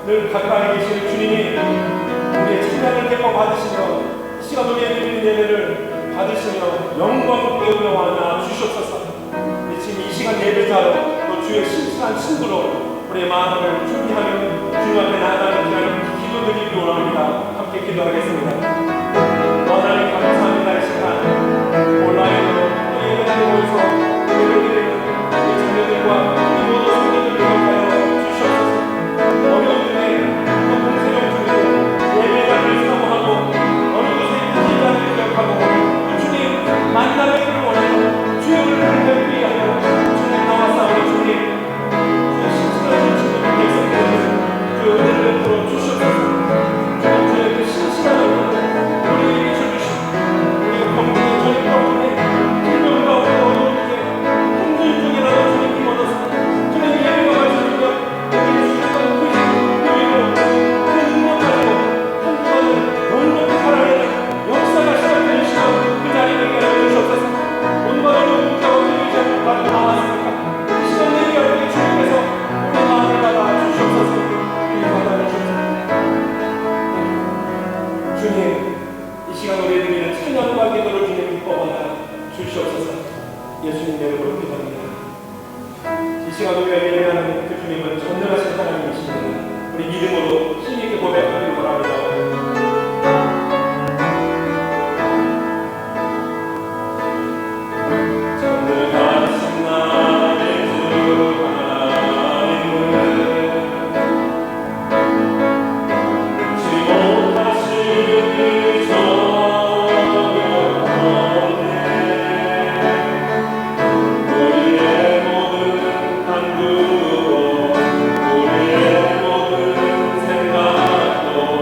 늘 가까이 계시는 주님이 우리의 찬양을 깨워 받으시며 시간 우리의 드리는 예배를 받으시며 영광 배우려하나 주시옵소서. 지금 이 시간 예배자로 또 주의 신실한 친구로 우리의 마음을 준비하며 주님 앞에 나아가는 귀한 기도드리기 원합니다. 함께 기도하겠습니다. 하나님 감사합니다. 이 시간 온라인으로 예배당에 모여서 예배드리는 우리 자녀들과 우리 모든 성도들을 기억하여 주시옵소서. 어려운 중에 또 공생을 주고 예배당을 사모하고 어느 곳에 기도하는 기억하고 주님 만남의 길을 원하여 주의 은혜를 위하여 주님 나와 싸우는 주님 주의 신실한 주님의 백성들 주의 은혜를 베풀어 주시옵소서. 주님 주의 그 신실한 은혜를 우리에게 주시옵소서. 우리가 병든의 저희 병든의 힘들과 어려운 중에 힘들 중이라도 주님 힘 얻어서 주님 예배가 마치며 우리 주셨던 그 힘으로 그 능력 가지고 한동안은 넉넉히 살아내는 역사가 시작되는 시간 그 자리에 있게 하여 주시옵소서. 온갖 어려운 문제와 문제를 가지고 나왔습니까? 이 시간 내게 우리 주님께서 우리 마음을 받아 주시옵소서. 우리 받아 주시옵소서. 주님 이 시간 우리에게 찬양과 기도를 주님 기뻐 받아 주시옵소서. 예수님 이름으로 기도합니다. 이 시간 우리가 예배하는 그 주님은 전능하신 하나님이십니다. 우리 믿음으로 힘있게 고백하기를 바랍니다. 우리의 모든 생각도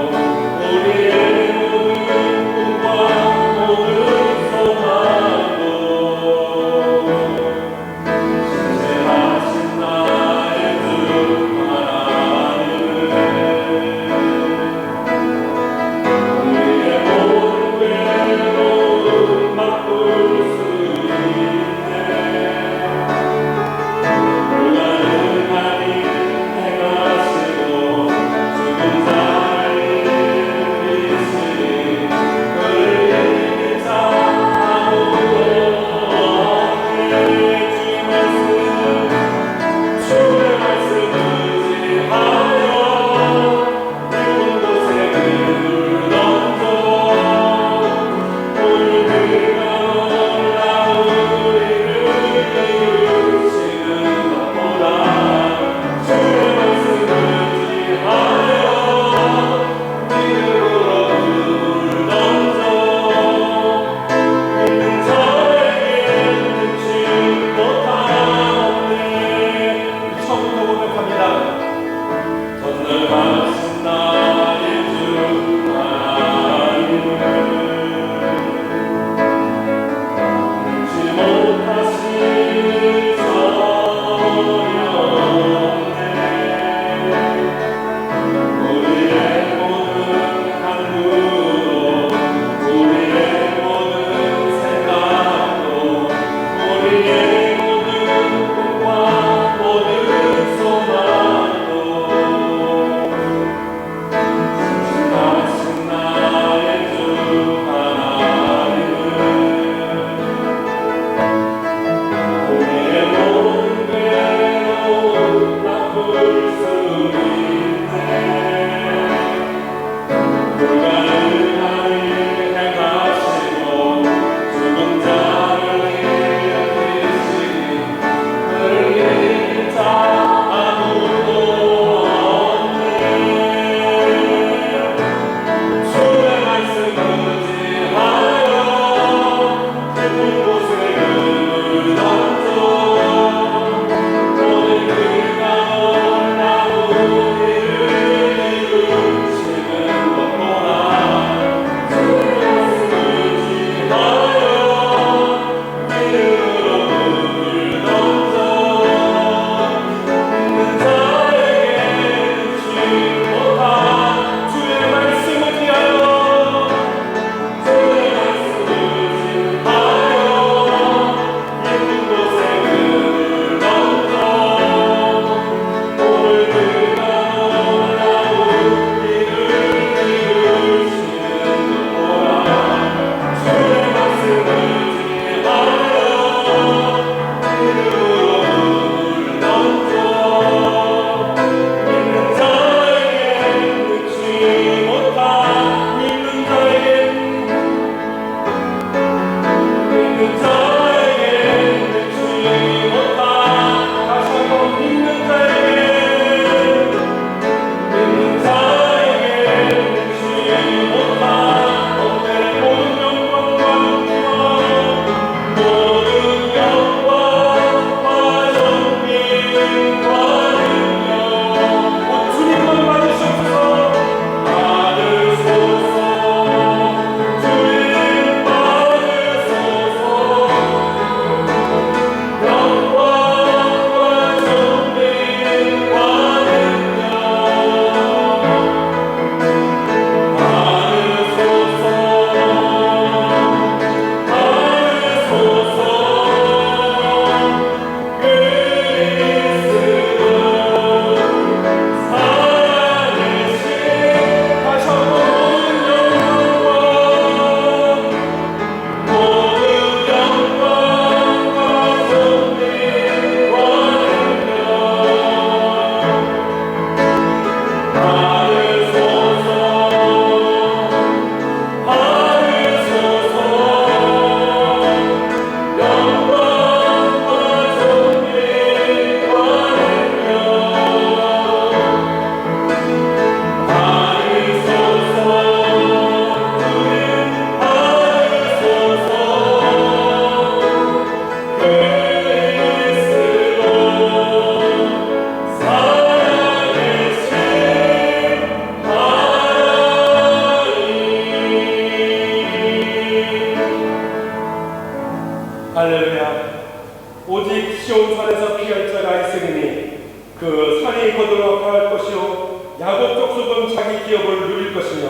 오직 시온산에서 피할 자가 있으니 그 산이 거들어갈 것이요 야곱 족속은 자기 기업을 누릴 것이며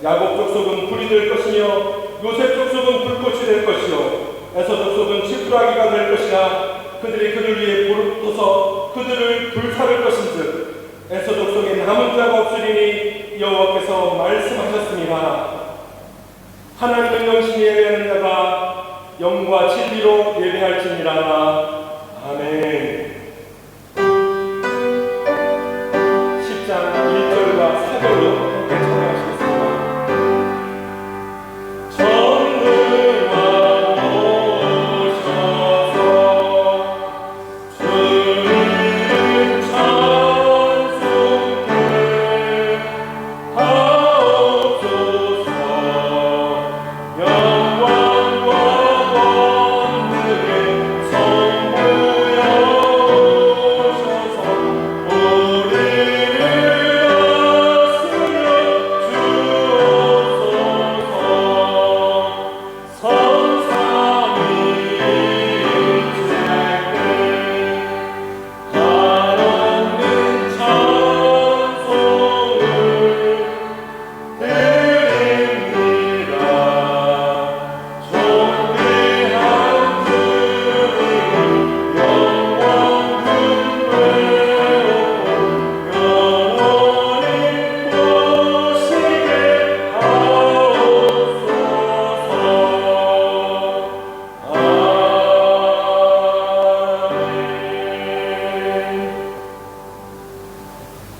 야곱 족속은 불이 될 것이며 요셉 족속은 불꽃이 될 것이요 에서 족속은 지푸라기가 될 것이라 그들이 그들 위에 부르떠서 그들을 불사를 것인즉 에서 족속에 남은 자가 없으리니 여호와께서 말씀하셨습니다. 하나님은 영신히 예배하는 자가 영과 진리로 예배할지니라. 아멘. 10장 1절과 4절로 함께 찬양하시겠습니다.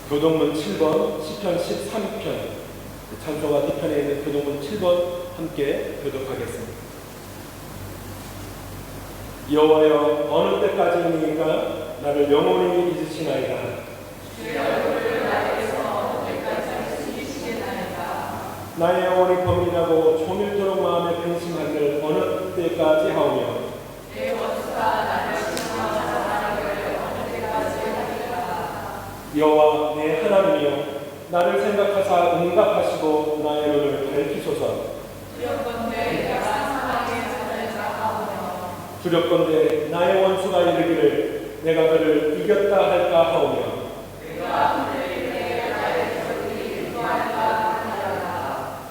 교동문 7번, 시편 13편, 찬송가 뒤편에 있는 교동문 7번 함께 교독하겠습니다. 여호와여, 어느 때까지이니까 나를 영원히 잊으시나이다. 나의 영혼이 범인하고 조밀도록 마음에 근심하기를 어느 때까지 하오며 내 원수가 나를 증오하는 어느 때까지 하리라. 여호와 내 하나님이여, 나를 생각하사 응답하시고 나의 눈을 밝히소서. 두렵건대 나의 원수가 이르기를 내가 그를 이겼다 할까 하오며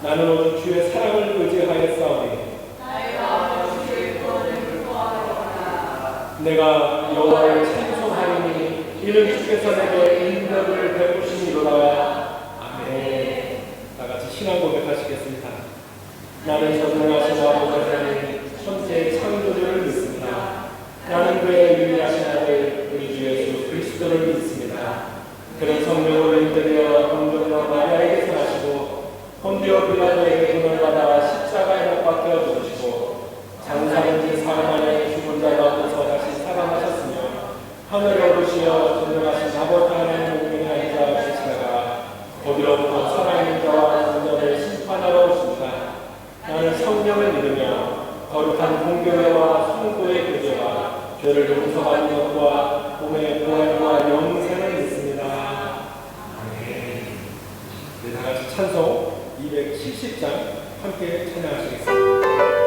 나는 오직 주의 사랑을 의지하였사오니 내가 여호와를 찬송하리니 이는 주께서 내게 인덕을 베푸시니로다. 아멘. 다같이 신앙 고백하시겠습니다. 나는 전능하신 아버지 하나님 천지의 창조주를 믿습니다. 나는 그의 유일하신 아들 우리 주 예수 그리스도를 믿습니다. 그는 성령으로 인도되어 동정녀 마리아에게서 나시고 본디오 빌라도에게 돈을 받아 십자가에 못 박혀 죽으시고 장사한 지 사흘 만에 죽은 자 가운데서 다시 살아나셨으며 하늘에 오르시어 전능하신 아버지 하나님 우편에 앉아 계시다가 거기로부터 살아있는 자와 죽은 자를 심판하러 오십니다. 나는 성령을 믿으며 거룩한 공교회와 성도의 교제와 죄를 용서받는 것과 몸의 부활과 영생을 믿습니다. 아멘. 네, 다같이 찬송 270장 함께 찬양하시겠습니다.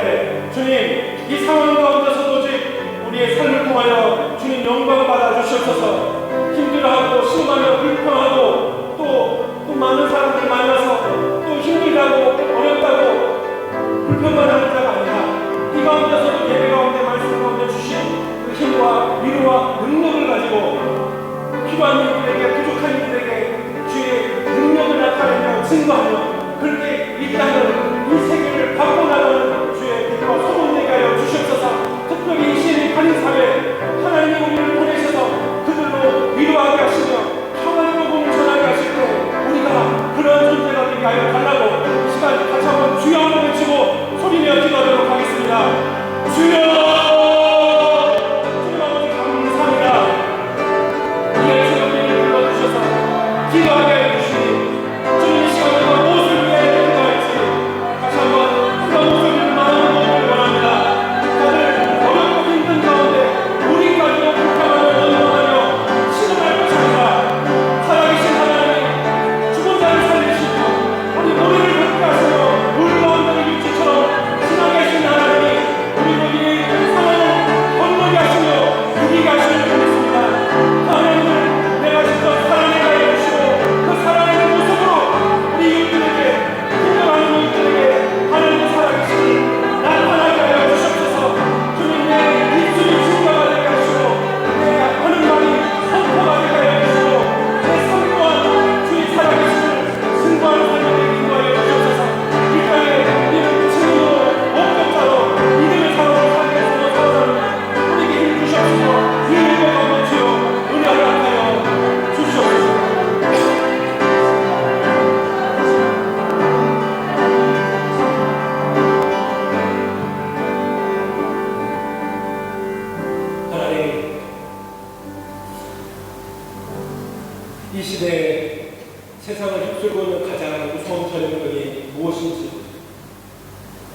때 주님 이 상황 가운데서도 오직 우리의 삶을 통하여 주님 영광 받아 주시옵소서. 힘들어하고 심하며 불평하고 또 많은 사람들 만나서 또 힘들다고 어렵다고 불평만 하는 자가 아니라 이 가운데서도 예배 가운데 말씀 가운데 주신 그 힘과 위로와 능력을 가지고 필요한 이들에게 부족한 이들에게 주의 능력을 나타내며 증거하며 그렇게 이 땅을 이 세계를 바꿔나가는 주의 빛과 소문되게 하여 주시옵소서. 특별히 이 시인 한인사회 하나님이 우리를 보내셔서 그들로 위로하게 하시며 평안의 복음을 전하게 하실 때 우리가 그런 존재가 되게 하여 달라고 이 시간 같이 한번 주여 한번 외치고 소리내어 기도하도록 하겠습니다. 주여! 주님 아버지 감사합니다. 이의 주님을 불러주셔서 기도하게 하여 주시니 주님 이 시간에 무엇을 위해 기도할지 다시 한번 그런 목소리를 마음으로 원합니다. 다들 어렵고 힘든 가운데 우리까지도 불평하며 원망하며 신음할 것이 아니라 살아계신 하나님 죽은 자를 살리시고 우리 머리를 걷게 하시며 물 가운데 육지처럼 지나계신 하나님이 우리로 이 상황을 건너게 하시며 누리게 하시길 원했습니다. 하나님을 내가 직접 살아내게 해주시고 그 살아내는 모습으로 우리 이웃들에게 힘들어하는 이웃들에게 하나님의 살아계심을 나타나게 하여 주시옵소서. 주님 내 입술이 증거가 되게 하시고 내 하는 말이 선포가 되게 하여 주시고 내 삶 또한 주의 살아계심을 증거하는 삶이 되게 인도하여 주시옵소서. 이 땅에 이는 증인으로 목격자로 믿음의 사람으로 살게 해서 살아가는 우리에게 힘 주시옵소서. 이 예배가 한번 주여 은혜 허락하여 주시옵소서. 하나님, 이 시대에 세상을 휩쓸고 있는 가장 무서운 전염병이 무엇인지,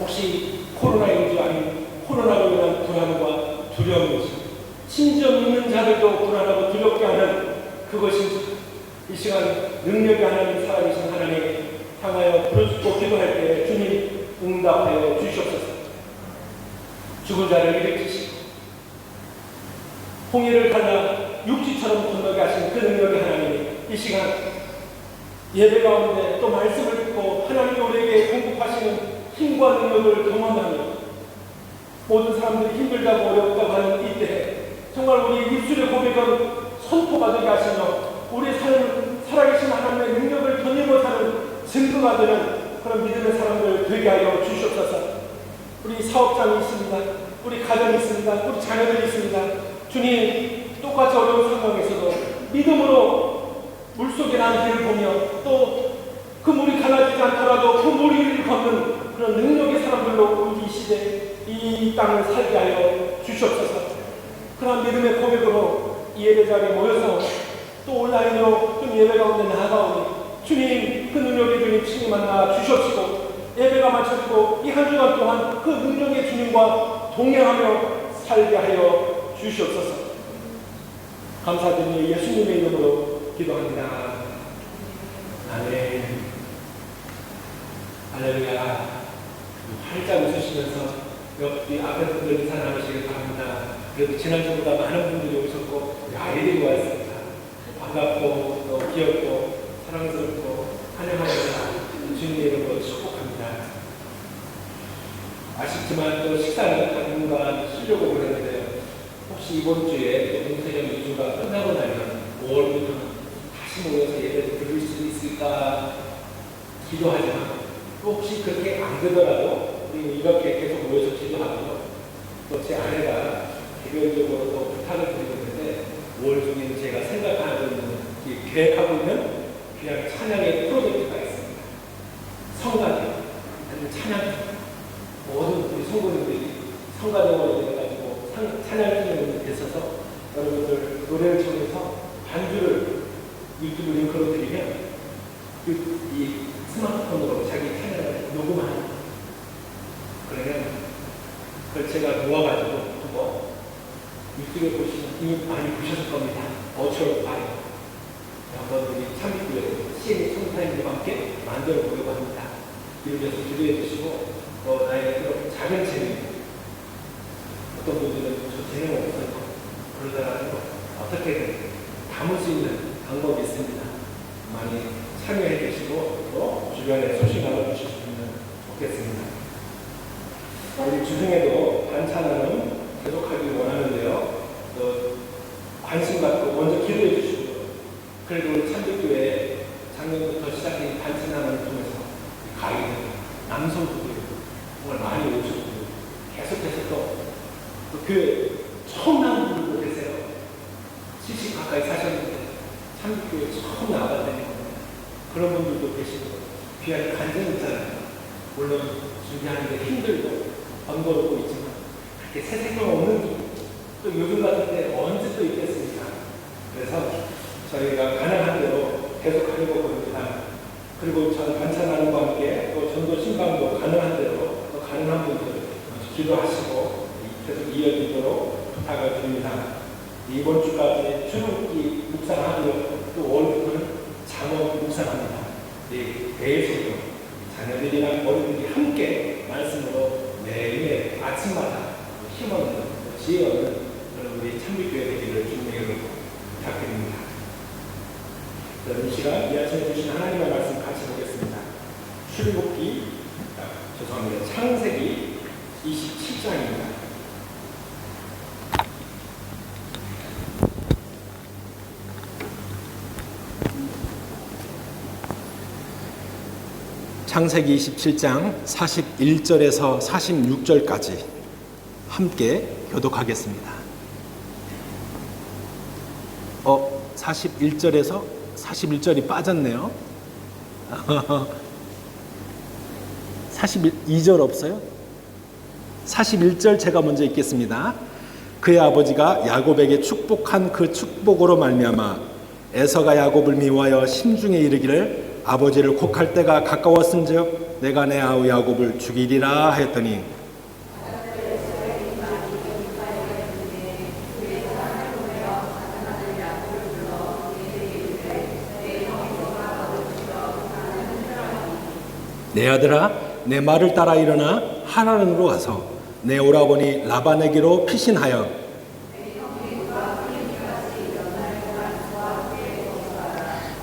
혹시 코로나인지 아니면 코로나로 인한 불안과 두려움인지, 심지어 믿는 자들도 불안하고 두렵게 하는 그것인지, 이 시간 능력이 하나님 살아계신 하나님 향하여 부르짖고 기도할 때 주님 응답하여 주시옵소서. 죽은 자를 일으키시고 홍해를 갈라 육지처럼 건너게 하신 그 능력의 하나님이 이 시간 예배 가운데 또 말씀을 듣고 하나님이 우리에게 공급하시는 힘과 능력을 경험하며 모든 사람들이 힘들다고 어렵다고 하는 이때 정말 우리 입술의 고백은 선포가 되게 하시며 우리 삶을 살아계신 하나님의 능력을 견디고 사는 증거가 되는 그런 믿음의 사람들 되게 하여 주시옵소서. 우리 사업장이 있습니다. 우리 가정이 있습니다. 우리 자녀들이 있습니다. 주님 똑같이 어려운 상황에서도 믿음으로 물속에 난 길을 보며 또 그 물이 갈라지지 않더라도 그 물 위를 걷는 그런 능력의 사람들로 우리 이 시대 이 땅을 살게 하여 주시옵소서. 그런 믿음의 고백으로 이 예배 자리에 모여서 또 온라인으로 좀 예배 가운데 나아가오니 주님 그 능력의 주님 친히 만나 주시옵시고 예배가 마쳐지고 이 한 주간 동안 그 능력의 주님과 동행하며 살게 하여 주시옵소서. 감사드리며 예수님의 이름으로 기도합니다. 아멘. 할렐루야. 활짝 웃으시면서 옆뒤 앞에 분들 인사 나누시길 바랍니다. 그래도 지난주보다 많은 분들이 오셨고 아이들이 왔습니다. 반갑고 또 귀엽고 사랑스럽고 환영합니다. 주님의 이름으로 축복합니다. 아쉽지만 또 식사는 당분간 쉬려고 그랬는데요. 혹시 이번 주에 공세령 2주가 끝나고 나면 5월부터는 다시 모여서 예배를 드릴 수 있을까 기도하지만 또 혹시 그렇게 안 되더라도 우리 이렇게 계속 모여서 기도하고요. 또 제 아내가 개별적으로 또 부탁을 드리고 있는데 5월 중에는 제가 생각하고 있는 계획하고 있는 그냥 찬양의 프로젝트가 있습니다. 성가대 아니면 찬양 모든 우리 성도님들이 성가대원이 돼가지고 찬양 중에 계셔서 여러분들 노래를 통해서 반주를 유튜브 링크로 드리면 이 스마트폰으로 자기 찬양을 녹음하는 그러면 그걸 제가 모아가지고 두고 유튜브에 보시면 이미 많이 보셨을 겁니다. 어처로 봐요. 한번 우리 참기교회 CNE 총사님과 함께 만들어 보려고 합니다. 이렇게 해서 기도해 주시고 또 나에게 또 작은 재능, 어떤 분들은 저 재능 없어요. 그러다가 어떻게든 담을 수 있는 방법이 있습니다. 많이 참여해 주시고 또 주변에 소식 나눠주시면 좋겠습니다. 우리 주중에도 반찬하는 계속하기 원하는데요. 또 관심 갖고 먼저 기도해 주시고, 그래도 우리 참교교회 작년부터 시작된 반찬하는 통해서 가이드, 남성분들이 정말 많이 오셨고 계속해서 또 교회 처음 나온 분들도 계세요. 70 가까이 사셨는데 참교교회 처음 나와봤다는 그런 분들도 계시고 귀한 간증이 있잖아요. 물론 준비하는데 힘들고 번거롭고 있지만 그렇게 새 생각 없는 또 요즘 같은 때 언제 또 있겠습니까? 그래서 저희가 가능한 대로 계속 하려고 합니다. 그리고 전 반찬하는 과 함께 또 전도 신방도 가능한 대로 또 가능한 분들 기도하시고 계속 이어지도록 부탁을 드립니다. 이번 주까지 출근기 묵상하고요. 또 월부터는 잠언 묵상합니다. 매일서도 자녀들이랑 어른들이 함께 말씀으로 매일매일 아침마다 힘 얻는, 지혜 얻는 그런 우리 참교교회 되기를 주님에게 부탁드립니다. 이 시간 이 아침에 주신 하나님의 말씀 같이 보겠습니다. 창세기 27장입니다. 창세기 27장 41절에서 46절까지 함께 교독하겠습니다. 41절에서 41절이 빠졌네요. 42절 없어요? 41절 제가 먼저 읽겠습니다. 그의 아버지가 야곱에게 축복한 그 축복으로 말미암아 에서가 야곱을 미워하여 심중에 이르기를 아버지를 곡할 때가 가까웠은즉 내가 내 아우 야곱을 죽이리라 하였더니 내 아들아 내 말을 따라 일어나 하란으로 가서 내 오라버니 라반에게로 피신하여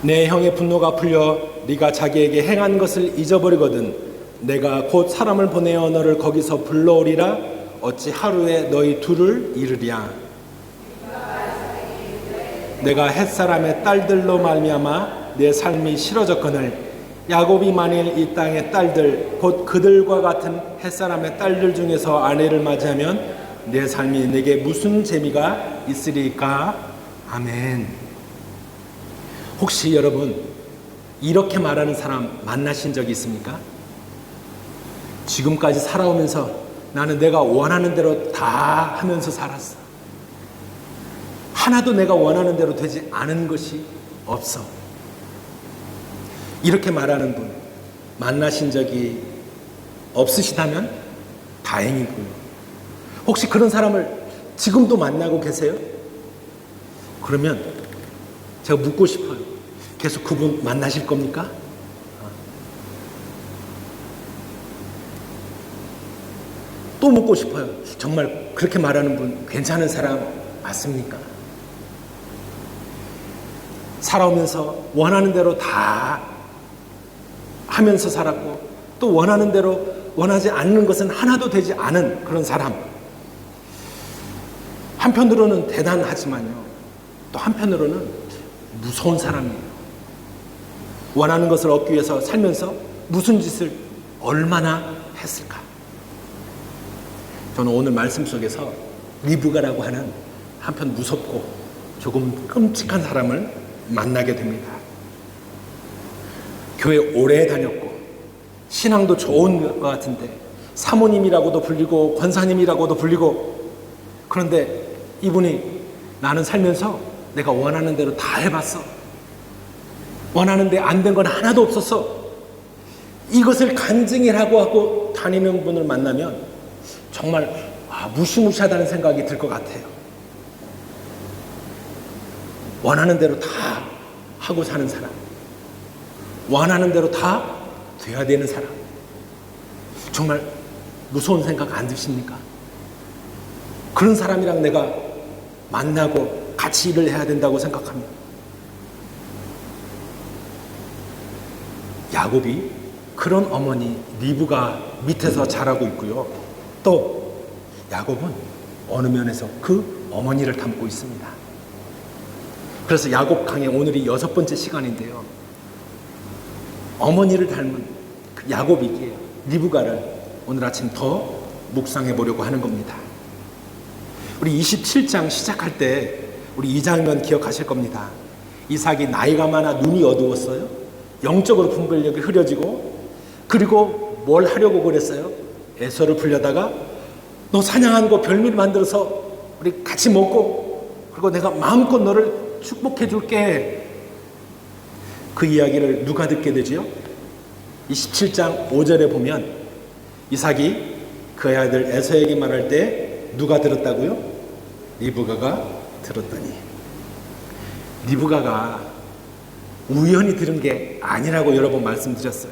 내 형의 분노가 풀려 네가 자기에게 행한 것을 잊어버리거든 내가 곧 사람을 보내어 너를 거기서 불러오리라 어찌 하루에 너희 둘을 이르랴. 내가 햇사람의 딸들로 말미암아 내 삶이 싫어졌거늘 야곱이 만일 이 땅의 딸들 곧 그들과 같은 햇사람의 딸들 중에서 아내를 맞이하면 내 삶이 내게 무슨 재미가 있으리까. 아멘. 혹시 여러분 이렇게 말하는 사람 만나신 적이 있습니까? 지금까지 살아오면서 나는 내가 원하는 대로 다 하면서 살았어. 하나도 내가 원하는 대로 되지 않은 것이 없어. 이렇게 말하는 분 만나신 적이 없으시다면 다행이고요. 혹시 그런 사람을 지금도 만나고 계세요? 그러면 제가 묻고 싶어요. 계속 그분 만나실 겁니까? 또 묻고 싶어요. 정말 그렇게 말하는 분 괜찮은 사람 맞습니까? 살아오면서 원하는 대로 다 하면서 살았고 또 원하는 대로 원하지 않는 것은 하나도 되지 않은 그런 사람. 한편으로는 대단하지만요. 또 한편으로는 무서운 사람이에요. 원하는 것을 얻기 위해서 살면서 무슨 짓을 얼마나 했을까? 저는 오늘 말씀 속에서 리브가라고 하는 한편 무섭고 조금 끔찍한 사람을 만나게 됩니다. 교회 오래 다녔고 신앙도 좋은 것 같은데 사모님이라고도 불리고 권사님이라고도 불리고 그런데 이분이 나는 살면서 내가 원하는 대로 다 해봤어. 원하는데 안 된 건 하나도 없었어. 이것을 간증이라고 하고 다니는 분을 만나면 정말 무시무시하다는 생각이 들 것 같아요. 원하는 대로 다 하고 사는 사람, 원하는 대로 다 돼야 되는 사람, 정말 무서운 생각 안 드십니까? 그런 사람이랑 내가 만나고 같이 일을 해야 된다고 생각합니다. 야곱이 그런 어머니 리브가 밑에서 자라고 있고요. 또 야곱은 어느 면에서 그 어머니를 닮고 있습니다. 그래서 야곱 강의 오늘이 6번째 시간인데요. 어머니를 닮은 그 야곱이기에 리브가를 오늘 아침 더 묵상해 보려고 하는 겁니다. 우리 27장 시작할 때 우리 이 장면 기억하실 겁니다. 이삭이 나이가 많아 눈이 어두웠어요. 영적으로 분별력이 흐려지고, 그리고 뭘 하려고 그랬어요? 에서를 불려다가 너 사냥한 거 별미를 만들어서 우리 같이 먹고, 그리고 내가 마음껏 너를 축복해 줄게. 그 이야기를 누가 듣게 되지요? 27장 5절에 보면 이삭이 그의 아들 에서에게 말할 때 누가 들었다고요? 리브가가 들었더니, 리브가가 우연히 들은 게 아니라고 여러 번 말씀드렸어요.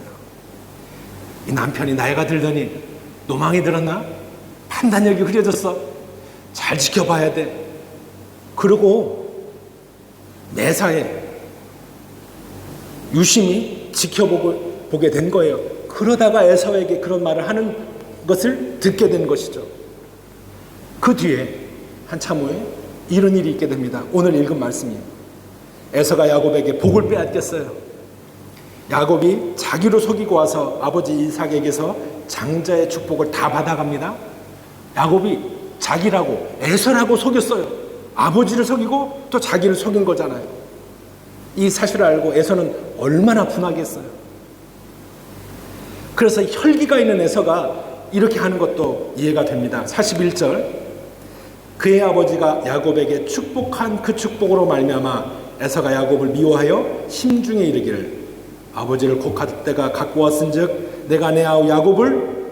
이 남편이 나이가 들더니 노망이 들었나? 판단력이 흐려졌어. 잘 지켜봐야 돼. 그리고 매사에 유심히 지켜보게 된 거예요. 그러다가 에서에게 그런 말을 하는 것을 듣게 된 것이죠. 그 뒤에 한참 후에 이런 일이 있게 됩니다. 오늘 읽은 말씀이에요. 에서가 야곱에게 복을 빼앗겼어요. 야곱이 자기로 속이고 와서 아버지 이삭에게서 장자의 축복을 다 받아갑니다. 야곱이 자기라고 에서라고 속였어요. 아버지를 속이고 또 자기를 속인 거잖아요. 이 사실을 알고 에서는 얼마나 분하겠어요. 그래서 혈기가 있는 에서가 이렇게 하는 것도 이해가 됩니다. 41절, 그의 아버지가 야곱에게 축복한 그 축복으로 말미암아 에서가 야곱을 미워하여 심중에 이르기를 아버지를 곡할 때가 갖고 왔은즉 내가 내 아우 야곱을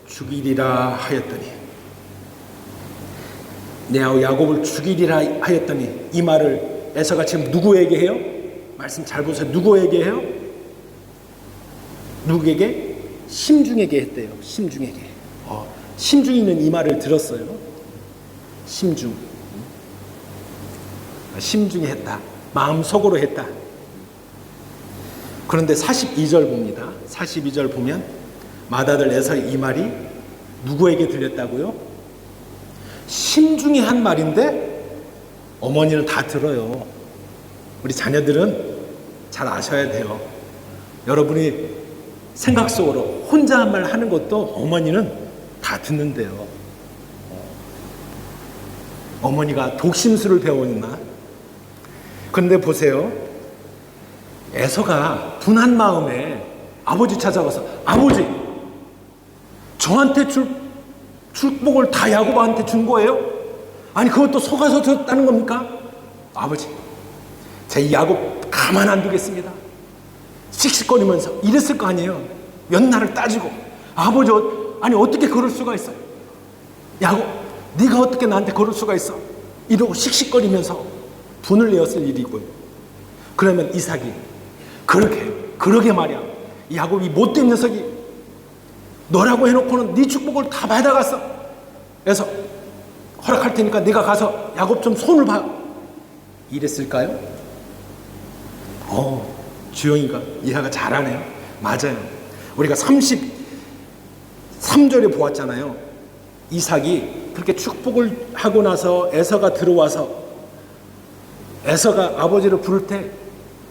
죽이리라 하였더니, 내 아우 야곱을 죽이리라 하였더니, 이 말을 에서가 지금 누구에게 해요? 말씀 잘 보세요. 누구에게 해요? 누구에게? 심중에게 했대요. 심중에게. 심중이는 이 말을 들었어요. 심중. 심중에 했다. 마음속으로 했다. 그런데 42절 봅니다. 42절 보면 맏아들 에서의 이 말이 누구에게 들렸다고요? 심중에 한 말인데 어머니는 다 들어요. 우리 자녀들은 잘 아셔야 돼요. 여러분이 생각 속으로 혼자 한 말 하는 것도 어머니는 다 듣는데요. 어머니가 독심술을 배웠나? 그런데 보세요. 에서가 분한 마음에 아버지 찾아가서 아버지, 저한테 축복을 다 야곱한테 준 거예요? 아니 그것도 속아서 줬다는 겁니까? 아버지, 제 야곱 가만 안 두겠습니다. 씩씩거리면서 이랬을 거 아니에요. 몇 날을 따지고 아버지 아니 어떻게 그럴 수가 있어요? 야곱 네가 어떻게 나한테 그럴 수가 있어? 이러고 씩씩거리면서 분을 내었을 일이고요. 그러면 이삭이 그러게 말이야. 야곱이 못된 녀석이 너라고 해놓고는 네 축복을 다 받아갔어. 그래서 허락할 테니까 네가 가서 야곱 좀 손을 봐. 이랬을까요? 주영이가 이해가 잘하네요. 맞아요. 우리가 33절에 보았잖아요. 이삭이 그렇게 축복을 하고 나서 에서가 들어와서 에서가 아버지를 부를 때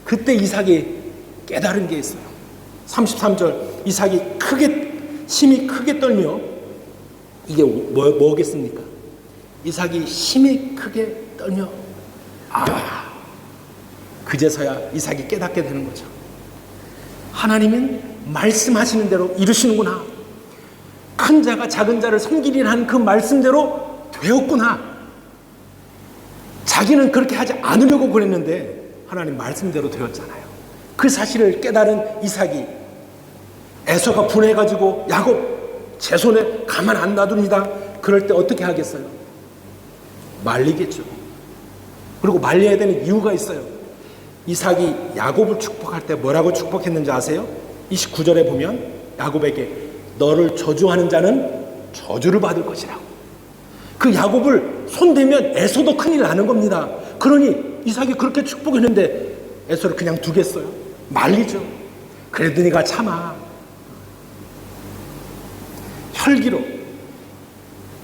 그때 이삭이 깨달은 게 있어요. 33절, 이삭이 심히 크게 떨며, 이게 뭐겠습니까? 이삭이 심히 크게 떨며, 그제서야 이삭이 깨닫게 되는 거죠. 하나님은 말씀하시는 대로 이루시는구나. 큰 자가 작은 자를 섬기리라는 그 말씀대로 되었구나. 자기는 그렇게 하지 않으려고 그랬는데 하나님 말씀대로 되었잖아요. 그 사실을 깨달은 이삭이 에서가 분해가지고 야곱 제 손에 가만 안 놔둡니다. 그럴 때 어떻게 하겠어요? 말리겠죠. 그리고 말려야 되는 이유가 있어요. 이삭이 야곱을 축복할 때 뭐라고 축복했는지 아세요? 29절에 보면 야곱에게 너를 저주하는 자는 저주를 받을 것이라고. 그 야곱을 손대면 에서도 큰일 나는 겁니다. 그러니 이삭이 그렇게 축복했는데 에서를 그냥 두겠어요? 말리죠. 그래도 네가 참아. 혈기로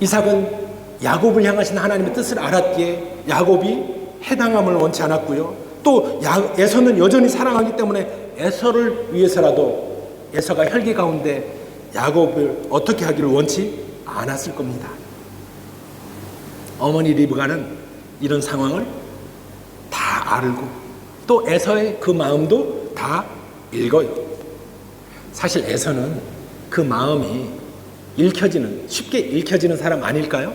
이삭은 야곱을 향하신 하나님의 뜻을 알았기에 야곱이 해당함을 원치 않았고요. 또 에서는 여전히 사랑하기 때문에 에서를 위해서라도 에서가 혈기 가운데 야곱을 어떻게 하기를 원치 않았을 겁니다. 어머니 리브가는 이런 상황을 다 알고 또 에서의 그 마음도 다 읽어요. 사실 에서는 그 마음이 쉽게 읽혀지는 사람 아닐까요?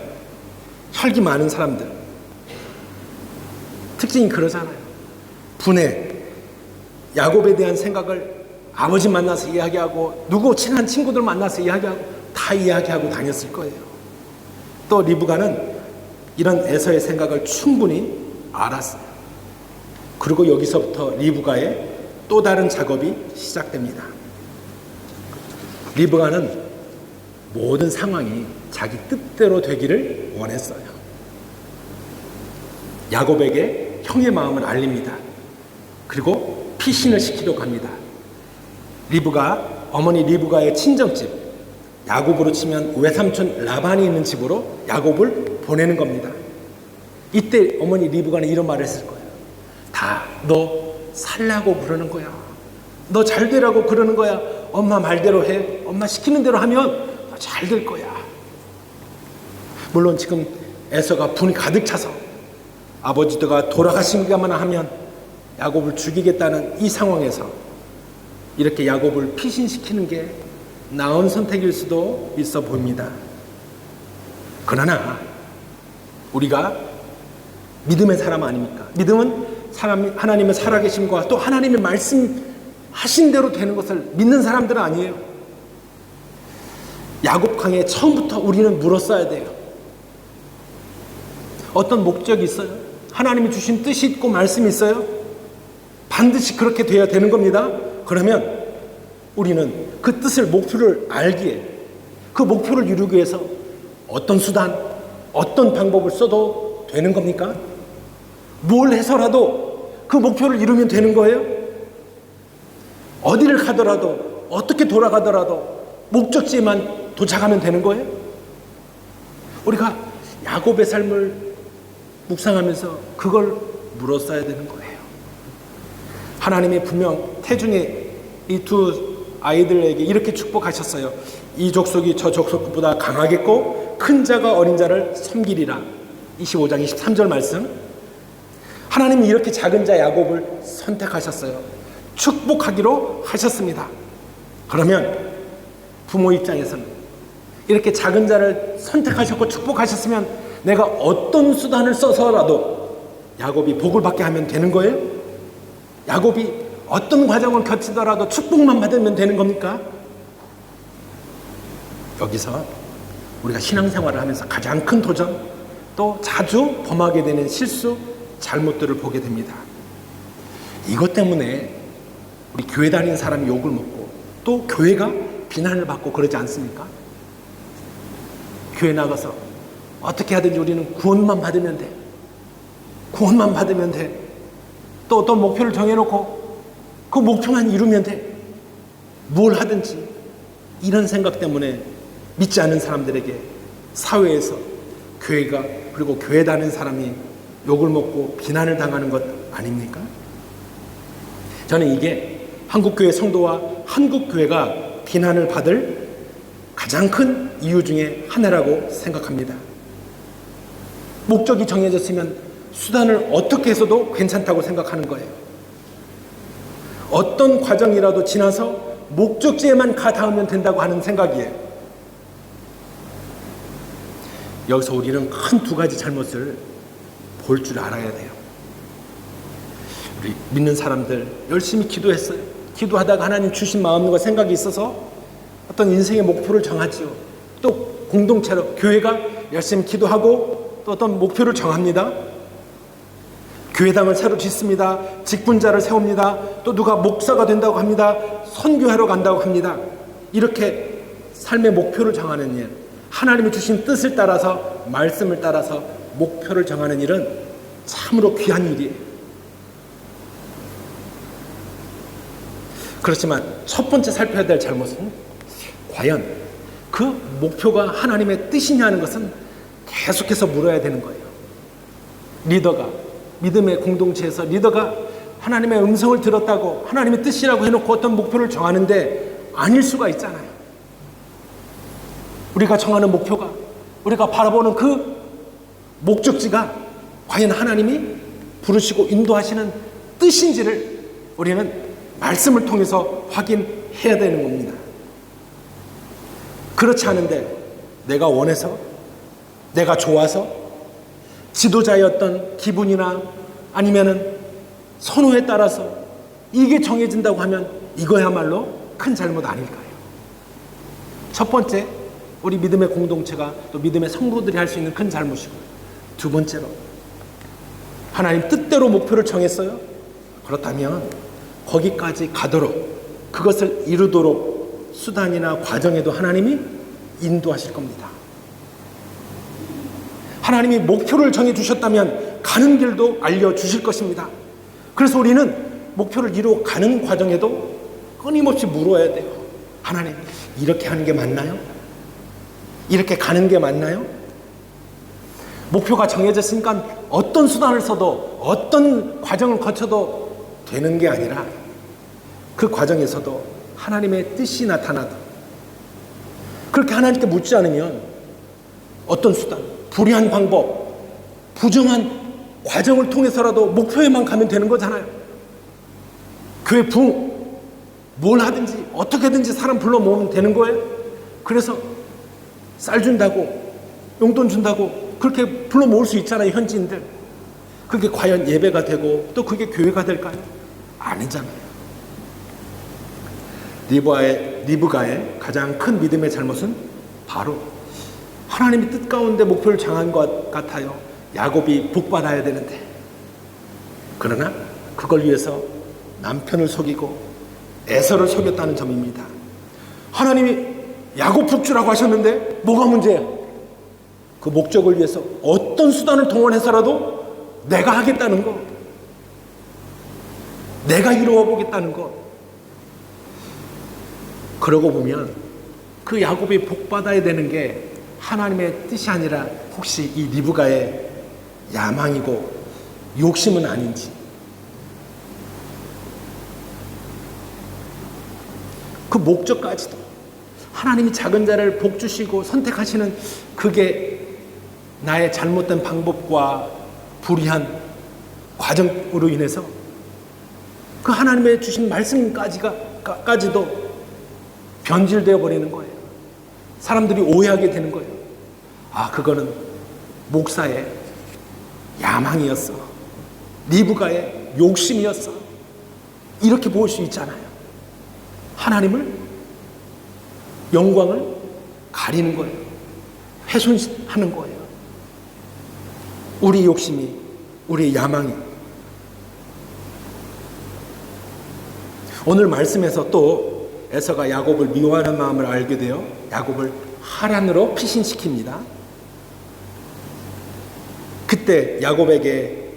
혈기 많은 사람들 특징이 그러잖아요. 분해, 야곱에 대한 생각을 아버지 만나서 이야기하고 누구 친한 친구들 만나서 이야기하고 다 이야기하고 다녔을 거예요. 또 리브가는 이런 에서의 생각을 충분히 알았어요. 그리고 여기서부터 리브가의 또 다른 작업이 시작됩니다. 리브가는 모든 상황이 자기 뜻대로 되기를 원했어요. 야곱에게 형의 마음을 알립니다. 그리고 피신을 시키려고 합니다. 어머니 리브가의 친정집, 야곱으로 치면 외삼촌 라반이 있는 집으로 야곱을 보내는 겁니다. 이때 어머니 리브가는 이런 말을 했을 거예요. 다 너 살라고 그러는 거야. 너 잘 되라고 그러는 거야. 엄마 말대로 해. 엄마 시키는 대로 하면 잘 될 거야. 물론 지금 에서가 분이 가득 차서 아버지가 돌아가시기만 하면 야곱을 죽이겠다는 이 상황에서 이렇게 야곱을 피신시키는 게 나은 선택일 수도 있어 보입니다. 그러나 우리가 믿음의 사람 아닙니까? 믿음은 하나님의 살아계심과 또 하나님의 말씀하신 대로 되는 것을 믿는 사람들은 아니에요. 야곱강에 처음부터 우리는 물었어야 돼요. 어떤 목적이 있어요? 하나님이 주신 뜻이 있고 말씀이 있어요? 반드시 그렇게 돼야 되는 겁니다. 그러면 우리는 그 뜻을, 목표를 알기에 그 목표를 이루기 위해서 어떤 수단, 어떤 방법을 써도 되는 겁니까? 뭘 해서라도 그 목표를 이루면 되는 거예요? 어디를 가더라도 어떻게 돌아가더라도 목적지에만 도착하면 되는 거예요? 우리가 야곱의 삶을 묵상하면서 그걸 물었어야 되는 거예요. 하나님이 분명 태중에 이 두 아이들에게 이렇게 축복하셨어요. 이 족속이 저 족속보다 강하겠고 큰 자가 어린 자를 섬기리라. 25장 23절 말씀. 하나님이 이렇게 작은 자 야곱을 선택하셨어요. 축복하기로 하셨습니다. 그러면 부모 입장에서는 이렇게 작은 자를 선택하셨고 축복하셨으면 내가 어떤 수단을 써서라도 야곱이 복을 받게 하면 되는 거예요? 야곱이 어떤 과정을 거치더라도 축복만 받으면 되는 겁니까? 여기서 우리가 신앙생활을 하면서 가장 큰 도전, 또 자주 범하게 되는 실수, 잘못들을 보게 됩니다. 이것 때문에 우리 교회 다니는 사람이 욕을 먹고 또 교회가 비난을 받고 그러지 않습니까? 교회 나가서 어떻게 하든지 우리는 구원만 받으면 돼. 구원만 받으면 돼. 또 어떤 목표를 정해놓고 그 목표만 이루면 돼. 뭘 하든지. 이런 생각 때문에 믿지 않는 사람들에게 사회에서 교회가 그리고 교회 다니는 사람이 욕을 먹고 비난을 당하는 것 아닙니까? 저는 이게 한국교회 성도와 한국교회가 비난을 받을 가장 큰 이유 중에 하나라고 생각합니다. 목적이 정해졌으면 수단을 어떻게 해서도 괜찮다고 생각하는 거예요. 어떤 과정이라도 지나서 목적지에만 가 닿으면 된다고 하는 생각이에요. 여기서 우리는 큰 두 가지 잘못을 볼 줄 알아야 돼요. 우리 믿는 사람들 열심히 기도했어요. 기도하다가 하나님 주신 마음과 생각이 있어서 어떤 인생의 목표를 정하지요. 또 공동체로 교회가 열심히 기도하고 또 어떤 목표를 정합니다. 교회당을 새로 짓습니다. 직분자를 세웁니다. 또 누가 목사가 된다고 합니다. 선교하러 간다고 합니다. 이렇게 삶의 목표를 정하는 일, 하나님이 주신 뜻을 따라서, 말씀을 따라서 목표를 정하는 일은 참으로 귀한 일이에요. 그렇지만 첫 번째 살펴야 될 잘못은 과연 그 목표가 하나님의 뜻이냐 하는 것은 계속해서 물어야 되는 거예요. 리더가, 믿음의 공동체에서 리더가 하나님의 음성을 들었다고 하나님의 뜻이라고 해놓고 어떤 목표를 정하는데 아닐 수가 있잖아요. 우리가 정하는 목표가, 우리가 바라보는 그 목적지가 과연 하나님이 부르시고 인도하시는 뜻인지를 우리는 말씀을 통해서 확인해야 되는 겁니다. 그렇지 않은데 내가 원해서, 내가 좋아서, 지도자의 어떤 기분이나 아니면은 선호에 따라서 이게 정해진다고 하면 이거야말로 큰 잘못 아닐까요? 첫 번째, 우리 믿음의 공동체가 또 믿음의 성도들이 할 수 있는 큰 잘못이고, 두 번째로 하나님 뜻대로 목표를 정했어요. 그렇다면 거기까지 가도록, 그것을 이루도록 수단이나 과정에도 하나님이 인도하실 겁니다. 하나님이 목표를 정해주셨다면 가는 길도 알려주실 것입니다. 그래서 우리는 목표를 이루어 가는 과정에도 끊임없이 물어야 돼요. 하나님, 이렇게 하는 게 맞나요? 이렇게 가는 게 맞나요? 목표가 정해졌으니까 어떤 수단을 써도 어떤 과정을 거쳐도 되는 게 아니라 그 과정에서도 하나님의 뜻이 나타나도, 그렇게 하나님께 묻지 않으면 어떤 수단, 불의한 방법, 부정한 과정을 통해서라도 목표에만 가면 되는 거잖아요. 교회 부흥, 뭘 하든지 어떻게든지 사람 불러 모으면 되는 거예요. 그래서 쌀 준다고, 용돈 준다고 그렇게 불러 모을 수 있잖아요, 현지인들. 그게 과연 예배가 되고 또 그게 교회가 될까요? 아니잖아요. 리브가의 가장 큰 믿음의 잘못은 바로 하나님의 뜻 가운데 목표를 정한 것 같아요. 야곱이 복받아야 되는데, 그러나 그걸 위해서 남편을 속이고 에서를 속였다는 점입니다. 하나님이 야곱 복주라고 하셨는데 뭐가 문제예요? 그 목적을 위해서 어떤 수단을 동원해서라도 내가 하겠다는 거, 내가 이루어 보겠다는 거. 그러고 보면 그 야곱이 복받아야 되는 게 하나님의 뜻이 아니라 혹시 이 리브가의 야망이고 욕심은 아닌지, 그 목적까지도 하나님이 작은 자를 복주시고 선택하시는 그게 나의 잘못된 방법과 불의한 과정으로 인해서 그 하나님의 주신 말씀까지도 변질되어 버리는 거예요. 사람들이 오해하게 되는 거예요. 아, 그거는 목사의 야망이었어, 리브가의 욕심이었어, 이렇게 볼 수 있잖아요. 하나님을, 영광을 가리는 거예요. 훼손하는 거예요. 우리 욕심이, 우리의 야망이. 오늘 말씀에서 또 에서가 야곱을 미워하는 마음을 알게 되어 야곱을 하란으로 피신시킵니다. 그때 야곱에게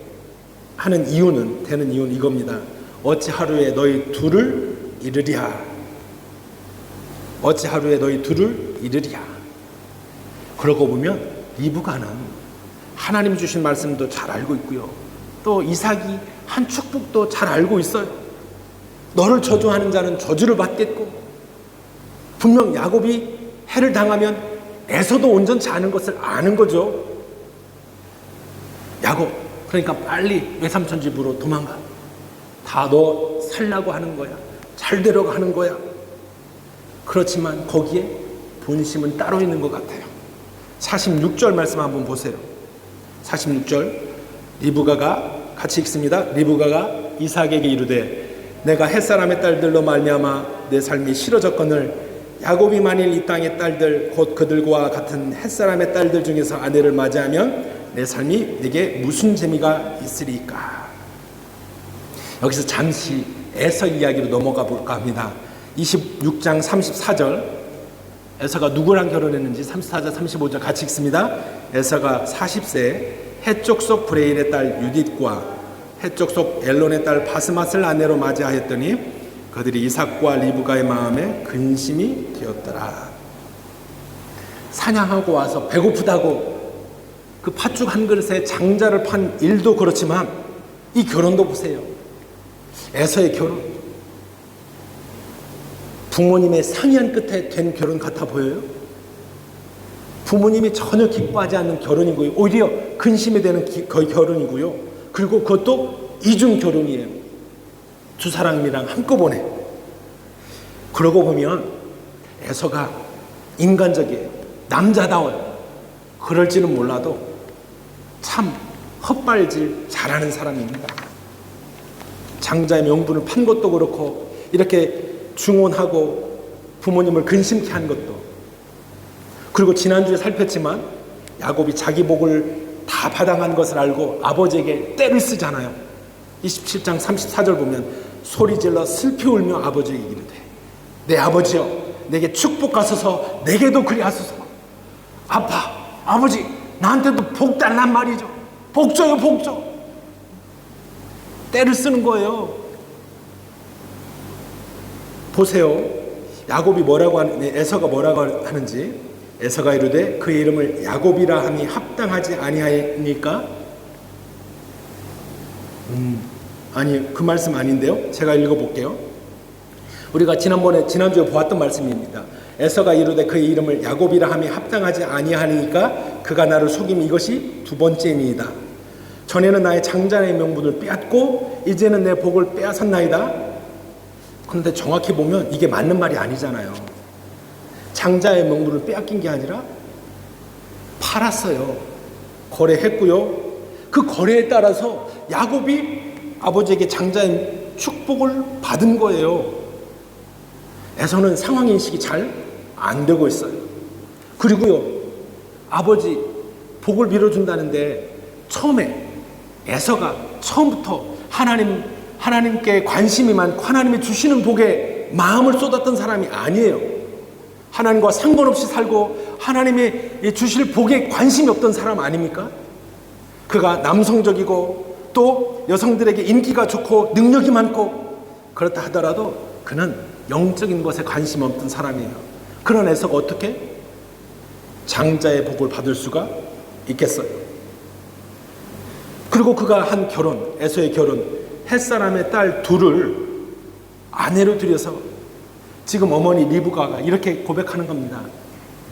되는 이유는 이겁니다. 어찌 하루에 너희 둘을 이르랴. 어찌 하루에 너희 둘을 이르랴. 그러고 보면 리브가는 하나님 주신 말씀도 잘 알고 있고요, 또 이삭이 한 축복도 잘 알고 있어요. 너를 저주하는 자는 저주를 받겠고, 분명 야곱이 해를 당하면 에서도 온전치 않은 것을 아는 거죠. 야곱, 그러니까 빨리 외삼촌 집으로 도망가. 다 너 살라고 하는 거야, 잘 되려고 하는 거야. 그렇지만 거기에 본심은 따로 있는 것 같아요. 46절 말씀 한번 보세요. 46절, 리브가가 같이 읽습니다. 리브가가 이삭에게 이르되 내가 햇사람의 딸들로 말미암아 내 삶이 싫어졌거늘 야곱이 만일 이 땅의 딸들 곧 그들과 같은 햇사람의 딸들 중에서 아내를 맞이하면 내 삶이 내게 무슨 재미가 있으리까. 여기서 잠시 에서 이야기로 넘어가 볼까 합니다. 26장 34절, 에서가 누구랑 결혼했는지 34절 35절 같이 읽습니다. 에서가 40세 해쪽 속 브레일의 딸 유딧과 해쪽 속 엘론의 딸 바스맛을 아내로 맞이하였더니 그들이 이삭과 리브가의 마음에 근심이 되었더라. 사냥하고 와서 배고프다고 그 팥죽 한 그릇에 장자를 판 일도 그렇지만 이 결혼도 보세요. 에서의 결혼, 부모님의 상의한 끝에 된 결혼 같아 보여요? 부모님이 전혀 기뻐하지 않는 결혼이고요. 오히려 근심이 되는 결혼이고요. 그리고 그것도 이중 결혼이에요. 두 사람이랑 한꺼번에. 그러고 보면 에서가 인간적이에요. 남자다워요. 그럴지는 몰라도 참 헛발질 잘하는 사람입니다. 장자의 명분을 판 것도 그렇고 이렇게 중혼하고 부모님을 근심케 한 것도, 그리고 지난주에 살폈지만 야곱이 자기 복을 다 받아간 것을 알고 아버지에게 때를 쓰잖아요. 27장 34절 보면 소리질러 슬피 울며 아버지에게 이르되 내 아버지여 내게 축복하소서 내게도 그리하소서. 아버지 나한테도 복 달란 말이죠. 복 줘요, 복 줘. 때를 쓰는 거예요. 보세요. 야곱이 뭐라고 에서가 뭐라고 하는지. 에서가 이르되 그의 이름을 야곱이라 함이 합당하지 아니하니까. 아니 그 말씀 아닌데요. 제가 읽어볼게요. 우리가 지난주에 보았던 말씀입니다. 에서가 이르되 그의 이름을 야곱이라 함이 합당하지 아니하니까 그가 나를 속임 이것이 두 번째입니다. 전에는 나의 장자의 명분을 빼앗고 이제는 내 복을 빼앗았나이다. 그런데 정확히 보면 이게 맞는 말이 아니잖아요. 장자의 명분을 빼앗긴 게 아니라 팔았어요. 거래했고요. 그 거래에 따라서 야곱이 아버지에게 장자의 축복을 받은 거예요. 에서는 상황 인식이 잘 안 되고 있어요. 그리고요, 아버지 복을 밀어준다는데 처음에 에서가 처음부터 하나님께 관심이 많고 하나님이 주시는 복에 마음을 쏟았던 사람이 아니에요. 하나님과 상관없이 살고 하나님이 주실 복에 관심이 없던 사람 아닙니까? 그가 남성적이고 또 여성들에게 인기가 좋고 능력이 많고 그렇다 하더라도 그는 영적인 것에 관심 없던 사람이에요. 그런 에서가 어떻게 장자의 복을 받을 수가 있겠어요? 그리고 그가 한 결혼, 에서의 결혼, 햇사람의 딸 둘을 아내로 들여서 지금 어머니 리브가가 이렇게 고백하는 겁니다.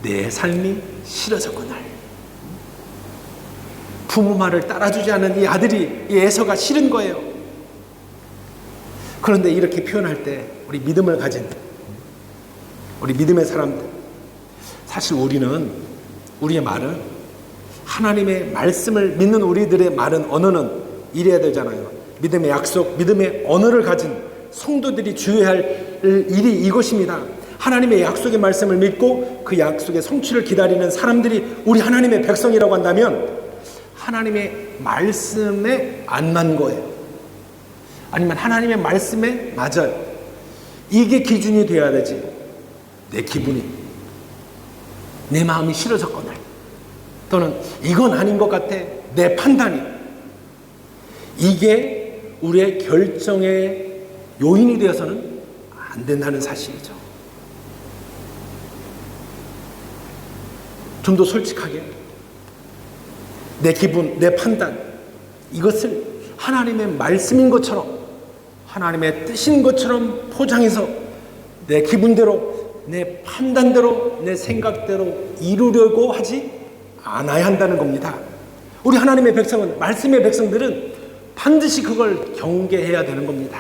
내 삶이 싫어졌거늘. 부모 말을 따라주지 않은 이 아들이, 이 에서가 싫은 거예요. 그런데 이렇게 표현할 때 우리 믿음을 가진 우리 믿음의 사람들, 사실 우리의 말은 하나님의 말씀을 믿는 우리들의 말은 언어는 이래야 되잖아요. 믿음의 약속, 믿음의 언어를 가진 성도들이 주의해야 할 일이 이것입니다. 하나님의 약속의 말씀을 믿고 그 약속의 성취를 기다리는 사람들이 우리 하나님의 백성이라고 한다면 하나님의 말씀에 안 난 거예요. 아니면 하나님의 말씀에 맞아요. 이게 기준이 돼야 되지. 내 기분이, 내 마음이 싫어졌거나 또는 이건 아닌 것 같아, 내 판단이, 이게 우리의 결정의 요인이 되어서는 안 된다는 사실이죠. 좀 더 솔직하게 내 기분, 내 판단, 이것을 하나님의 말씀인 것처럼, 하나님의 뜻인 것처럼 포장해서 내 기분대로, 내 판단대로, 내 생각대로 이루려고 하지 않아야 한다는 겁니다. 우리 하나님의 백성은, 말씀의 백성들은 반드시 그걸 경계해야 되는 겁니다.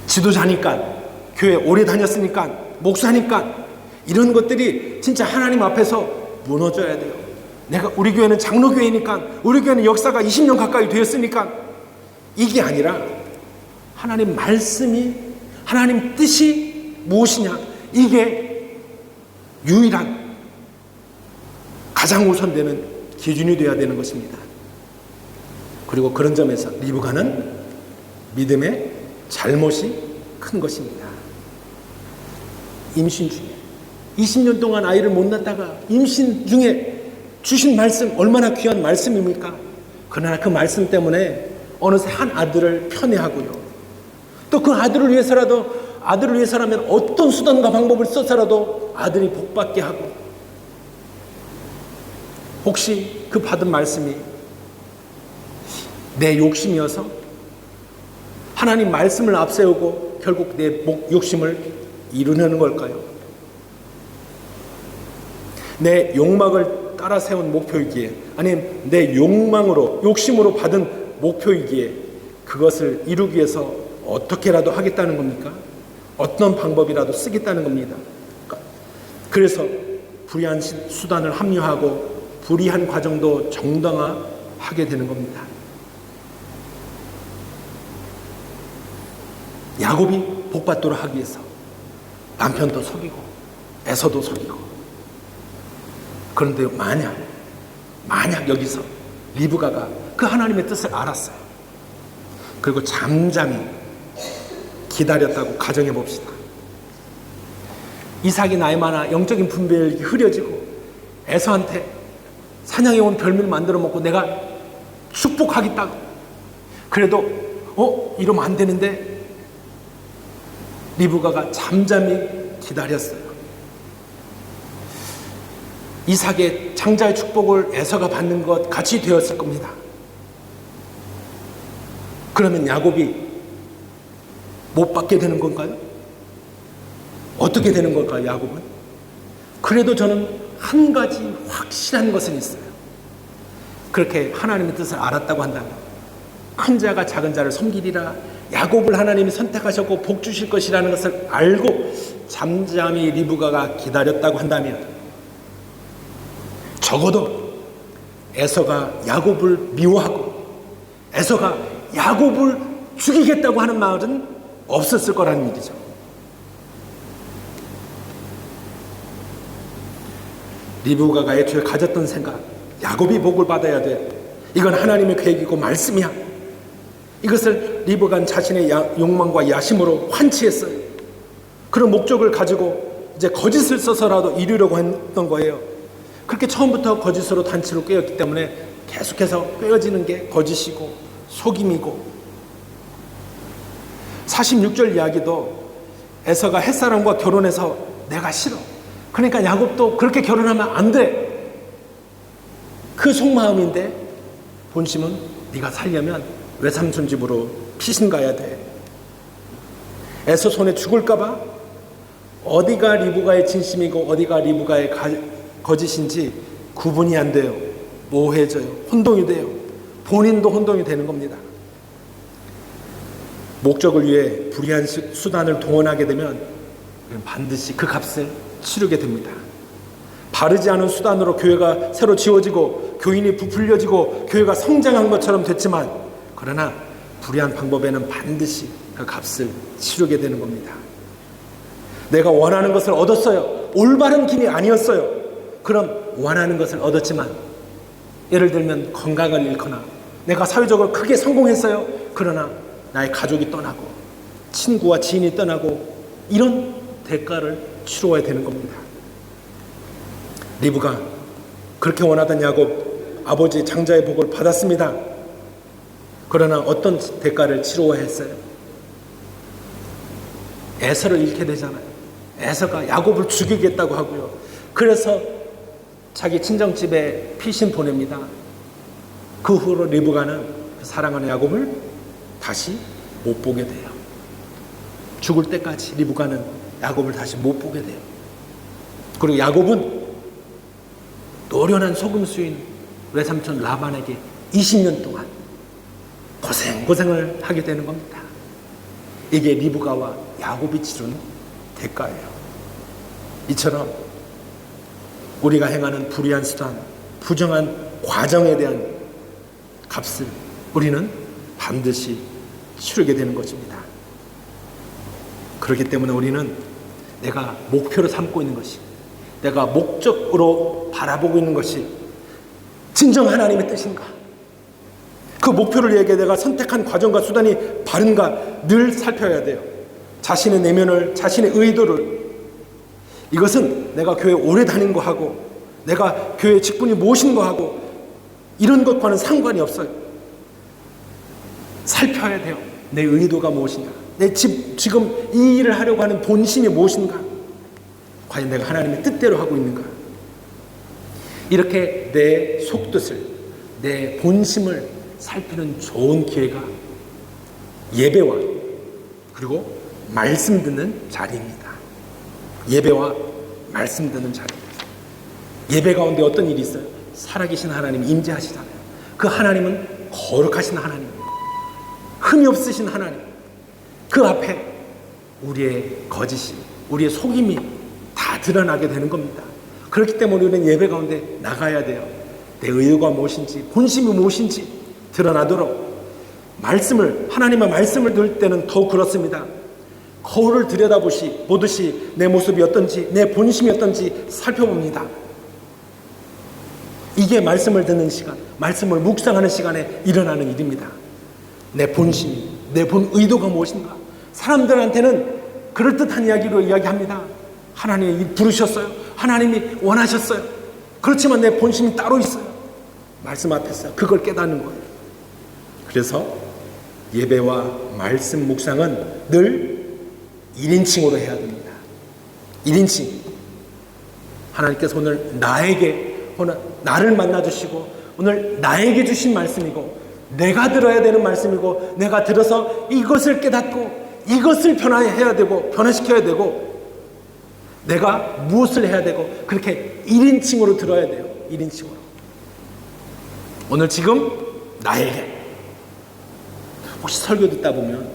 지도자니까, 교회 오래 다녔으니까, 목사니까 이런 것들이 진짜 하나님 앞에서 무너져야 돼요. 우리 교회는 장로교회니까, 우리 교회는 역사가 20년 가까이 되었으니까, 이게 아니라 하나님 말씀이, 하나님 뜻이 무엇이냐, 이게 유일한, 가장 우선되는 기준이 되어야 되는 것입니다. 그리고 그런 점에서 리브가는 믿음의 잘못이 큰 것입니다. 임신 중에 20년 동안 아이를 못 낳다가 임신 중에 주신 말씀 얼마나 귀한 말씀입니까? 그러나 그 말씀 때문에 어느새 한 아들을 편애하고요. 또 그 아들을 위해서라면 어떤 수단과 방법을 써서라도 아들이 복받게 하고, 혹시 그 받은 말씀이 내 욕심이어서 하나님 말씀을 앞세우고 결국 내 욕심을 이루려는 걸까요? 내 욕망을 따라 세운 목표이기에, 아니면 내 욕심으로 받은 목표이기에 그것을 이루기 위해서 어떻게라도 하겠다는 겁니까? 어떤 방법이라도 쓰겠다는 겁니다. 그래서 불의한 수단을 합리화하고 불의한 과정도 정당화하게 되는 겁니다. 야곱이 복받도록 하기 위해서 남편도 속이고 에서도 속이고, 그런데 만약 여기서 리브가가 그 하나님의 뜻을 알았어요. 그리고 잠잠히 기다렸다고 가정해 봅시다. 이삭이 나이마나 영적인 분별이 흐려지고 에서한테 사냥해 온 별미를 만들어 먹고 내가 축복하겠다고, 그래도 이러면 안 되는데 리브가가 잠잠히 기다렸어요. 이삭의 장자의 축복을 에서가 받는 것 같이 되었을 겁니다. 그러면 야곱이 못 받게 되는 건가요? 어떻게 되는 걸까요, 야곱은? 그래도 저는 한 가지 확실한 것은 있어요. 그렇게 하나님의 뜻을 알았다고 한다면, 큰 자가 작은 자를 섬기리라, 야곱을 하나님이 선택하셨고 복 주실 것이라는 것을 알고 잠잠히 리브가가 기다렸다고 한다면, 적어도 에서가 야곱을 미워하고 에서가 야곱을 죽이겠다고 하는 말은 없었을 거라는 일이죠. 리브가가 애초에 가졌던 생각, 야곱이 복을 받아야 돼, 이건 하나님의 계획이고 말씀이야, 이것을 리브가는 자신의 욕망과 야심으로 환치했어요. 그런 목적을 가지고 이제 거짓을 써서라도 이루려고 했던 거예요. 그렇게 처음부터 거짓으로 단추를 꿰었기 때문에 계속해서 꿰어지는 게 거짓이고 속임이고, 46절 이야기도 에서가 햇사람과 결혼해서 내가 싫어, 그러니까 야곱도 그렇게 결혼하면 안 돼, 그 속마음인데 본심은 네가 살려면 외삼촌 집으로 피신 가야 돼. 에서 손에 죽을까봐 어디가 리브가의 진심이고 어디가 리브가의 거짓인지 구분이 안 돼요. 모호해져요. 혼동이 돼요. 본인도 혼동이 되는 겁니다. 목적을 위해 불의한 수단을 동원하게 되면 반드시 그 값을 치르게 됩니다. 바르지 않은 수단으로 교회가 새로 지어지고 교인이 부풀려지고 교회가 성장한 것처럼 됐지만, 그러나 불의한 방법에는 반드시 그 값을 치르게 되는 겁니다. 내가 원하는 것을 얻었어요. 올바른 길이 아니었어요. 그럼 원하는 것을 얻었지만, 예를 들면 건강을 잃거나 내가 사회적으로 크게 성공했어요. 그러나 나의 가족이 떠나고 친구와 지인이 떠나고, 이런 대가를 치러야 되는 겁니다. 리브가 그렇게 원하던 야곱, 아버지 장자의 복을 받았습니다. 그러나 어떤 대가를 치러야 했어요? 에서를 잃게 되잖아요. 에서가 야곱을 죽이겠다고 하고요. 그래서 자기 친정집에 피신 보냅니다. 그 후로 리브가는 사랑하는 야곱을 다시 못 보게 돼요. 죽을 때까지 리브가는 야곱을 다시 못 보게 돼요. 그리고 야곱은 노련한 소금수인 외삼촌 라반에게 20년 동안 고생을 하게 되는 겁니다. 이게 리브가와 야곱이 치르는 대가예요. 이처럼 우리가 행하는 불의한 수단, 부정한 과정에 대한 값을 우리는 반드시 치르게 되는 것입니다. 그렇기 때문에 우리는 내가 목표로 삼고 있는 것이, 내가 목적으로 바라보고 있는 것이 진정 하나님의 뜻인가? 그 목표를 위해 내가 선택한 과정과 수단이 바른가 늘 살펴야 돼요. 자신의 내면을, 자신의 의도를. 이것은 내가 교회 오래 다닌 거 하고 내가 교회 직분이 무엇인 거 하고 이런 것과는 상관이 없어요. 살펴야 돼요. 내 의도가 무엇인가, 내 지금 이 일을 하려고 하는 본심이 무엇인가, 과연 내가 하나님의 뜻대로 하고 있는가. 이렇게 내 속뜻을, 내 본심을 살피는 좋은 기회가 예배와 그리고 말씀 듣는 자리입니다. 예배와 말씀 듣는 자리입니다. 예배 가운데 어떤 일이 있어요? 살아계신 하나님이 임재하시잖아요. 그 하나님은 거룩하신 하나님입니다. 흠이 없으신 하나님. 그 앞에 우리의 거짓이, 우리의 속임이 다 드러나게 되는 겁니다. 그렇기 때문에 우리는 예배 가운데 나가야 돼요. 내 의도가 무엇인지, 본심이 무엇인지 드러나도록 말씀을, 하나님의 말씀을 들을 때는 더욱 그렇습니다. 거울을 들여다보듯이 내 모습이 어떤지, 내 본심이 어떤지 살펴봅니다. 이게 말씀을 듣는 시간, 말씀을 묵상하는 시간에 일어나는 일입니다. 내 본심이, 내 본 의도가 무엇인가. 사람들한테는 그럴듯한 이야기로 이야기합니다. 하나님이 부르셨어요. 하나님이 원하셨어요. 그렇지만 내 본심이 따로 있어요. 말씀 앞에서 그걸 깨닫는 거예요. 그래서 예배와 말씀 묵상은 늘 1인칭으로 해야 됩니다. 1인칭. 하나님께서 오늘 나를 만나주시고 오늘 나에게 주신 말씀이고 내가 들어야 되는 말씀이고 내가 들어서 이것을 깨닫고 이것을 변화해야 되고 변화시켜야 되고 내가 무엇을 해야 되고 그렇게 1인칭으로 들어야 돼요. 1인칭으로. 오늘 지금 나에게 혹시 설교 듣다 보면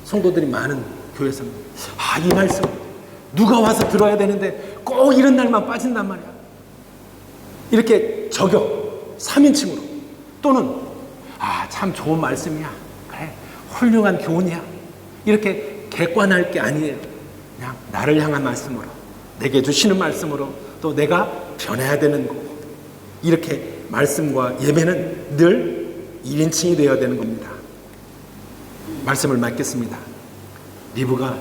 성도들이 많은 교회에서는 이 말씀 누가 와서 들어야 되는데 꼭 이런 날만 빠진단 말이야. 이렇게 저격 3인칭으로 또는 참 좋은 말씀이야. 그래 훌륭한 교훈이야. 이렇게 객관할 게 아니에요. 그냥 나를 향한 말씀으로 내게 주시는 말씀으로 또 내가 변해야 되는 거고 이렇게 말씀과 예배는 늘 1인칭이 되어야 되는 겁니다. 말씀을 맺겠습니다. 리브가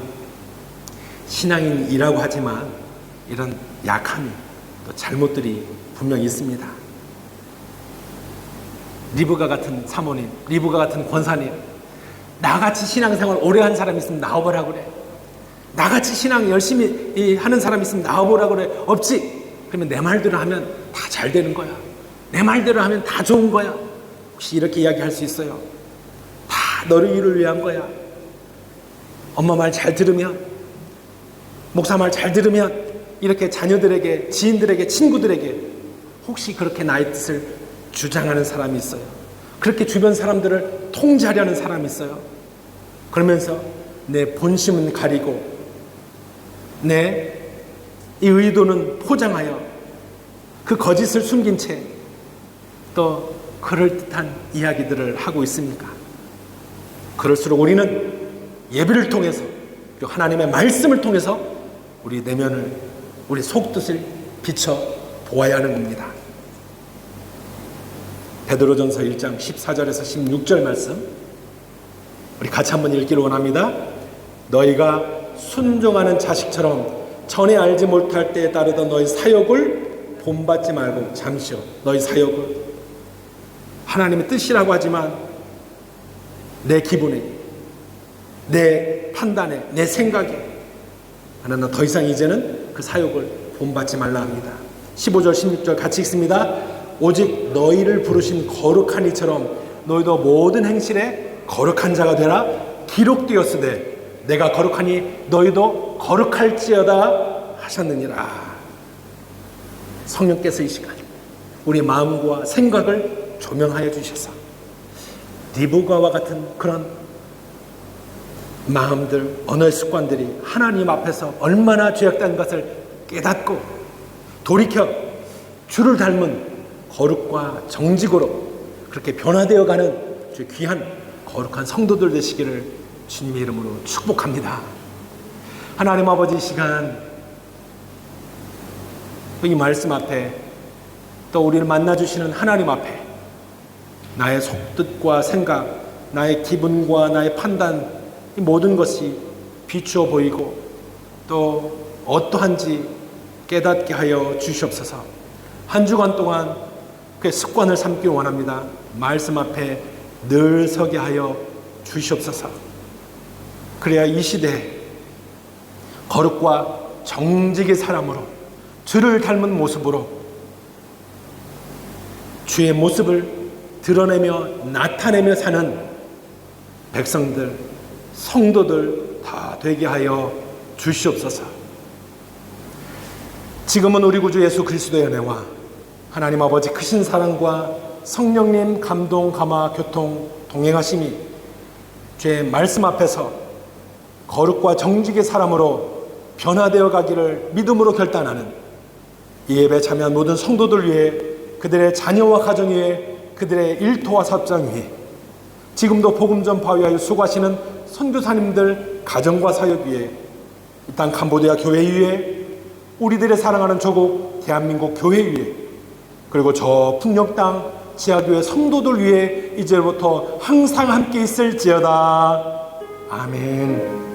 신앙인이라고 하지만 이런 약함이 또 잘못들이 분명히 있습니다. 리브가 같은 사모님, 리브가 같은 권사님, 나같이 신앙생활 오래 한 사람 있으면 나와보라고 그래. 나같이 신앙 열심히 하는 사람 있으면 나와보라고 그래. 없지? 그러면 내 말대로 하면 다 잘 되는 거야. 내 말대로 하면 다 좋은 거야. 혹시 이렇게 이야기할 수 있어요? 다 너를 일을 위한 거야. 엄마 말 잘 들으면, 목사 말 잘 들으면 이렇게 자녀들에게, 지인들에게, 친구들에게 혹시 그렇게 나의 뜻을 주장하는 사람이 있어요. 그렇게 주변 사람들을 통제하려는 사람이 있어요. 그러면서 내 본심은 가리고 내 이 의도는 포장하여 그 거짓을 숨긴 채 또 그럴듯한 이야기들을 하고 있습니까? 그럴수록 우리는 예배를 통해서 그리고 하나님의 말씀을 통해서 우리 내면을, 우리 속뜻을 비춰 보아야 하는 겁니다. 베드로전서 1장 14절에서 16절 말씀 우리 같이 한번 읽기를 원합니다. 너희가 순종하는 자식처럼 전에 알지 못할 때에 따르던 너희 사욕을 본받지 말고 잠시요 너희 사욕을 하나님의 뜻이라고 하지만 내 기분에, 내 판단에, 내 생각에 하나는 더 이상 이제는 그 사욕을 본받지 말라 합니다. 15절 16절 같이 읽습니다. 오직 너희를 부르신 거룩한 이처럼 너희도 모든 행실에 거룩한 자가 되라. 기록되었으되 내가 거룩하니 너희도 거룩할지어다 하셨느니라. 성령께서 이 시간 우리 마음과 생각을 조명하여 주셔서 리브가와 같은 그런 마음들, 언어의 습관들이 하나님 앞에서 얼마나 죄악된 것을 깨닫고 돌이켜 주를 닮은 거룩과 정직으로 그렇게 변화되어가는 주 귀한 거룩한 성도들 되시기를 주님의 이름으로 축복합니다. 하나님 아버지, 이 시간 이 말씀 앞에 또 우리를 만나주시는 하나님 앞에 나의 속뜻과 생각, 나의 기분과 나의 판단, 이 모든 것이 비추어 보이고 또 어떠한지 깨닫게 하여 주시옵소서. 한 주간 동안 그 습관을 삼기 원합니다. 말씀 앞에 늘 서게 하여 주시옵소서. 그래야 이 시대에 거룩과 정직의 사람으로, 주를 닮은 모습으로 주의 모습을 드러내며 나타내며 사는 백성들, 성도들 다 되게 하여 주시옵소서. 지금은 우리 구주 예수 그리스도의 은혜와 하나님 아버지 크신 사랑과 성령님 감동, 감화, 교통, 동행하심이 주의 말씀 앞에서 거룩과 정직의 사람으로 변화되어 가기를 믿음으로 결단하는 이 예배에 참여한 모든 성도들 위해, 그들의 자녀와 가정 위해, 그들의 일터와 사업장 위해, 지금도 복음 전파 위하여 수고하시는 선교사님들 가정과 사역 위해, 이 땅 캄보디아 교회 위해, 우리들의 사랑하는 조국 대한민국 교회 위해, 그리고 저 풍력 땅 지하교회 성도들 위해 이제부터 항상 함께 있을지어다. 아멘.